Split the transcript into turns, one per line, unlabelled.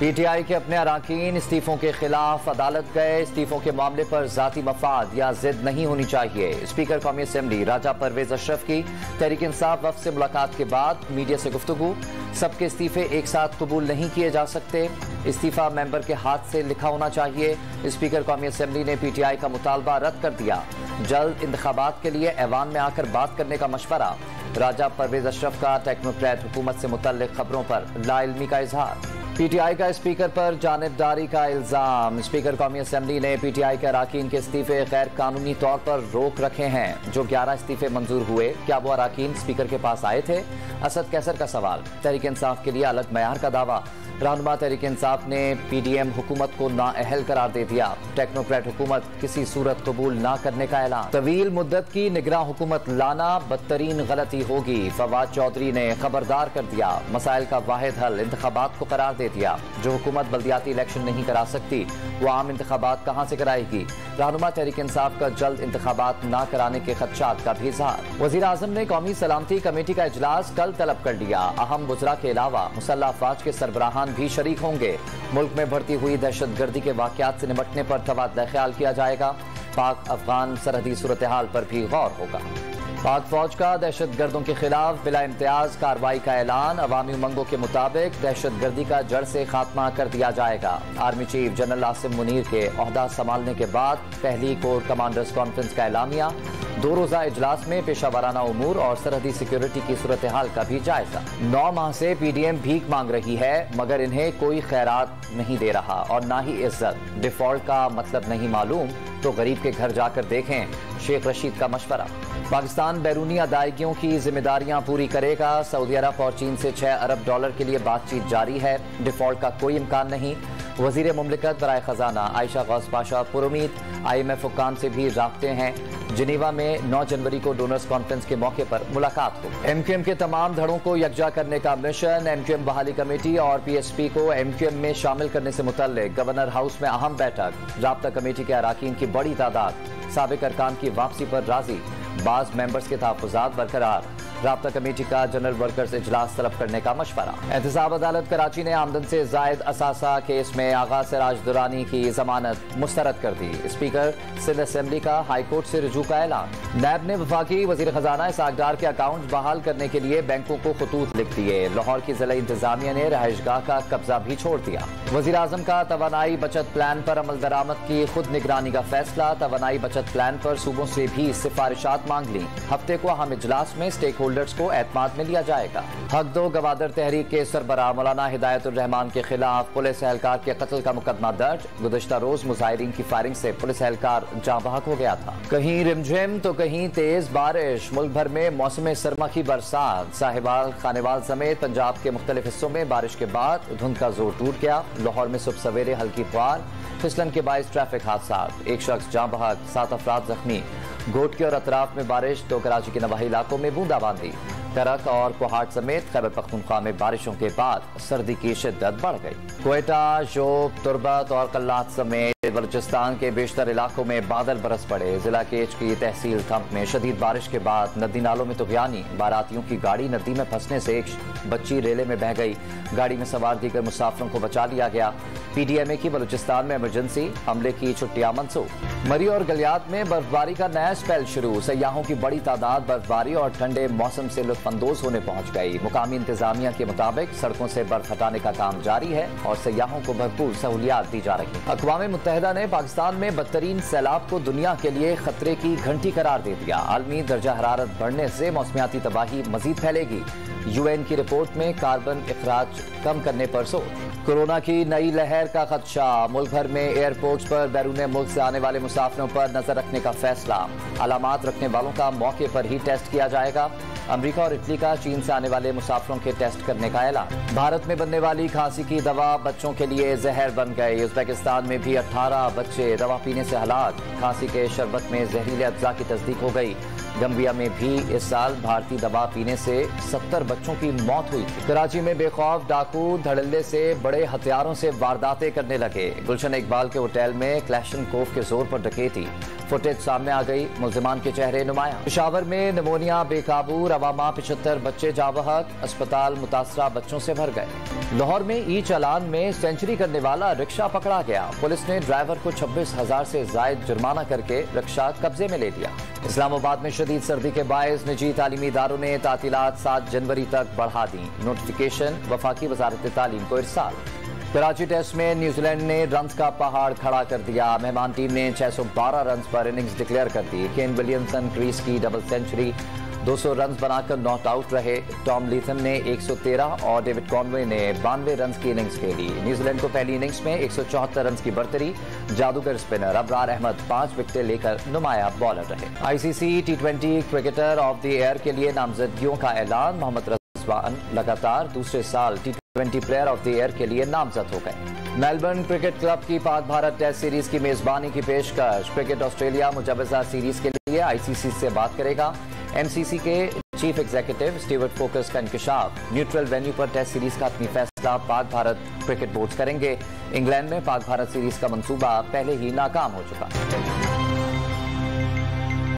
PTI के अपने अराकीन इस्तीफों के खिलाफ अदालत गए। इस्तीफों के मामले पर जाती मफाद या जिद नहीं होनी चाहिए। स्पीकर कौमी असेंबली राजा परवेज अशरफ की तहरीक इंसाफ वफ्द से मुलाकात के बाद मीडिया से गुफ्तगू। सबके इस्तीफे एक साथ कबूल नहीं किए जा सकते। इस्तीफा मेंबर के हाथ से लिखा होना चाहिए। स्पीकर कौमी असेंबली ने पीटीआई का मुतालबा रद्द कर दिया। जल्द इंतखाबात के लिए ऐवान में आकर बात करने का मशवरा। राजा परवेज अशरफ का टेक्नोक्रेट हुकूमत से मुतल्लिक खबरों पर लाइल्मी का इजहार। पीटीआई का स्पीकर पर जानिबदारी का इल्जाम। स्पीकर कौमी असेंबली ने पीटीआई के अराकीन के इस्तीफे गैर कानूनी तौर पर रोक रखे हैं। जो 11 इस्तीफे मंजूर हुए, क्या वो अराकीन स्पीकर के पास आए थे? असद कैसर का सवाल। तहरीक इंसाफ के लिए अलग मयार का दावा। रहनुमा तहरीक इंसाफ ने पीडीएम हुकूमत को नाअहल करार दे दिया। टेक्नोक्रेट हुकूमत किसी सूरत कबूल ना करने का ऐलान। तवील मुद्दत की निगरान हुकूमत लाना बदतरीन गलती होगी। फवाद चौधरी ने खबरदार कर दिया। मसाइल का वाहिद हल इंतखाबात को करार दे दिया। जो हुकूमत बल्दियाती इलेक्शन नहीं करा सकती, वो आम इंतखाबात कहां से कराएगी? रहनुमा तहरीक इंसाफ का जल्द इंतखाबात ना कराने के खदशात का भी इजहार। वजीर आजम ने कौमी सलामती कमेटी का इजलास कल तलब कर लिया। अहम वज़रा के अलावा मुसल्लह अफवाज के सरबराहान भी शरीक होंगे। मुल्क में बढ़ती हुई दहशतगर्दी के वाकयात से निपटने पर तबादला ख्याल किया जाएगा। पाक अफगान सरहदी सूरत हाल पर भी गौर होगा। पाक फौज का दहशतगर्दों के खिलाफ बिला इम्तियाज कार्रवाई का ऐलान। अवामी उमंगों के मुताबिक दहशतगर्दी का जड़ से खात्मा कर दिया जाएगा। Army chief general Asim Munir के ओहदा संभालने के बाद पहली कोर कमांडर्स कॉन्फ्रेंस का ऐलामिया। 2 रोजा इजलास में पेशा वाराना उमूर और सरहदी सिक्योरिटी की सूरत हाल का भी जायजा। 9 माह से पीडीएम भीख मांग रही है, मगर इन्हें कोई खैरात नहीं दे रहा और ना ही इज्जत। डिफॉल्ट का मतलब नहीं मालूम तो गरीब के घर जाकर देखें। शेख रशीद का मशवरा। पाकिस्तान बैरूनी अदायगियों की जिम्मेदारियां पूरी करेगा। सऊदी अरब और चीन से $6 अरब के लिए बातचीत जारी है। डिफॉल्ट का कोई इम्कान नहीं। वजीर मुमलिकत बराए खजाना आयशा गौस पाशा पुरुमीद। IMF हुक्काम से भी राब्ते हैं। जिनेवा में 9 जनवरी को डोनर्स कॉन्फ्रेंस के मौके पर मुलाकात हो। MQM के तमाम धड़ों को यकजा करने का मिशन। MQM बहाली कमेटी और PSP को MQM में शामिल करने से मुतल्लिक गवर्नर हाउस में अहम बैठक। राब्ता कमेटी के अराकीन की बड़ी तादाद। साबिक अरकान की वापसी पर राजी। बाज मेंबर्स के तहफ़्फ़ुज़ात बरकरार। राब्ता कमेटी का जनरल वर्कर्स इजलास तलब करने का मशवरा। एहतसाब अदालत कराची ने आमदन से जायद असासा केस में आगा सिराज दुरानी की जमानत मुस्तरद कर दी। स्पीकर सिंध असेंबली का हाईकोर्ट से रुजू का ऐलान। नैब ने वफाकी वजीर खजाना इसहाक डार के अकाउंट बहाल करने के लिए बैंकों को खतूत लिख दिए। लाहौर की जिला इंतजामिया ने रहायशगाह का कब्जा भी छोड़ दिया। वजीर आजम का तवानाई बचत प्लान पर अमल दरामद की खुद निगरानी का फैसला। तवानाई बचत प्लान पर सूबों से भी सिफारिशात मांग ली। हफ्ते को अहम इजलास में स्टेक होल्डर्स को एतमाद में लिया जाएगा। हक दो गवादर तहरीक के सरबराह मौलाना हिदायतुर रहमान के खिलाफ पुलिस एहलकार के कत्ल का मुकदमा दर्ज। गुज़श्ता रोज मुजाहिरीन की फायरिंग से पुलिस एहलकार जाँ बहक हो गया था। कहीं रिमझिम तो कहीं तेज बारिश। मुल्क भर में मौसम सरमा की बरसात। साहिवाल खानेवाल समेत पंजाब के मुख्तलिफ हिस्सों में बारिश के बाद धुंध का जोर टूट गया। लाहौर में सुबह सवेरे हल्की फुहार। फिसलन के बायस ट्रैफिक हादसा। 1 शख्स जाँ बहक, 7 अफराद जख्मी। घोटके और अतराफ में बारिश तो कराची के नवाही इलाकों में बूंदाबांदी। करक और कोहाट समेत खैबर पख्तूनख्वा में बारिशों के बाद सर्दी की शिद्दत बढ़ गई। क्वेटा, शोब, तुरबत और कल्लात समेत बलूचिस्तान के बेशतर इलाकों में बादल बरस पड़े। जिला केच की तहसील थम्प में शदीद बारिश के बाद नदी नालों में तुगयानी। बारातियों की गाड़ी नदी में फंसने से एक बच्ची रेले में बह गई। गाड़ी में सवार दीगर मुसाफिरों को बचा लिया गया। PDMA की बलूचिस्तान में इमरजेंसी हमले की छुट्टियां मनसूख। मरी और गलियात में बर्फबारी का नया स्पेल शुरू। सयाहों की बड़ी तादाद बर्फबारी और ठंडे मौसम से लुत्फानंदोज होने पहुंच गई। मुकामी इंतजामिया के मुताबिक सड़कों से बर्फ हटाने का काम जारी है और सयाहों को भरपूर सहूलियात दी जा रही है। अक़वाम मुत्तहिदा ने पाकिस्तान में बदतरीन सैलाब को दुनिया के लिए खतरे की घंटी करार दे दिया। आलमी दर्जा हरारत बढ़ने से मौसमियाती तबाही मजीद फैलेगी। UN की रिपोर्ट में कार्बन इखराज कम करने पर जोर। कोरोना की नई लहर का खदशा। मुल्क भर में एयरपोर्ट्स पर बैरून मुल्क से आने वाले मुसाफिरों पर नजर रखने का फैसला। अलामात रखने वालों का मौके पर ही टेस्ट किया जाएगा। अमेरिका और इटली का चीन से आने वाले मुसाफिरों के टेस्ट करने का ऐलान। भारत में बनने वाली खांसी की दवा बच्चों के लिए जहर बन गई। उज़्बेकिस्तान में भी 18 बच्चे दवा पीने से हलाक। खांसी के शरबत में जहरीले अज्जा की तस्दीक हो गई। गंबिया में भी इस साल भारतीय दवा पीने से 70 बच्चों की मौत हुई थी। कराची में बेखौफ डाकू धड़ल्ले से बड़े हथियारों से वारदातें करने लगे। गुलशन इकबाल के होटल में क्लैशनकोफ के जोर पर डकैती, फुटेज सामने आ गई, मुल्जिमान के चेहरे नुमाया। पेशावर में निमोनिया बेकाबू, रवामा 75 बच्चे जावहक, अस्पताल मुतासरा बच्चों से भर गए। लाहौर में ई चालान में सेंचुरी करने वाला रिक्शा पकड़ा गया। पुलिस ने ड्राइवर को 26,000 से जायद जुर्माना करके रिक्शा कब्जे में ले लिया। इस्लामाबाद में शदीद सर्दी के बायस निजी तालीमी इदारों ने तातीलात 7 जनवरी तक बढ़ा दी। नोटिफिकेशन वफाकी वजारत तालीम को इरसाल। कराची टेस्ट में न्यूजीलैंड ने रन्स का पहाड़ खड़ा कर दिया। मेहमान टीम ने 612 रन्स पर इनिंग्स डिक्लेयर कर दी। केन विलियमसन क्रीज की डबल सेंचुरी, 200 रन्स बनाकर नॉट आउट रहे। टॉम लीथम ने 113 और डेविड कॉनवे ने 92 रन्स की इनिंग्स खेली। न्यूजीलैंड को पहली इनिंग्स में 174 रन्स की बढ़तरी। जादूगर स्पिनर अबरार अहमद 5 विकेटें लेकर नुमाया बॉलर रहे। ICC T20 cricketer of the year के लिए नामजदगियों का ऐलान। मोहम्मद रज़वान लगातार दूसरे साल T20 player of the year के लिए नामजद हो गए। मेलबर्न क्रिकेट क्लब की पाक भारत टेस्ट सीरीज की मेजबानी की पेशकश। क्रिकेट ऑस्ट्रेलिया मुजवजा सीरीज के लिए आईसीसी से बात करेगा। एमसीसी के चीफ एग्जीक्यूटिव स्टीवर्ट फोकस का इंकशाफ। न्यूट्रल वेन्यू पर टेस्ट सीरीज का अपनी फैसला पाक भारत क्रिकेट बोर्ड करेंगे। इंग्लैंड में पाक भारत सीरीज का मंसूबा पहले ही नाकाम हो चुका।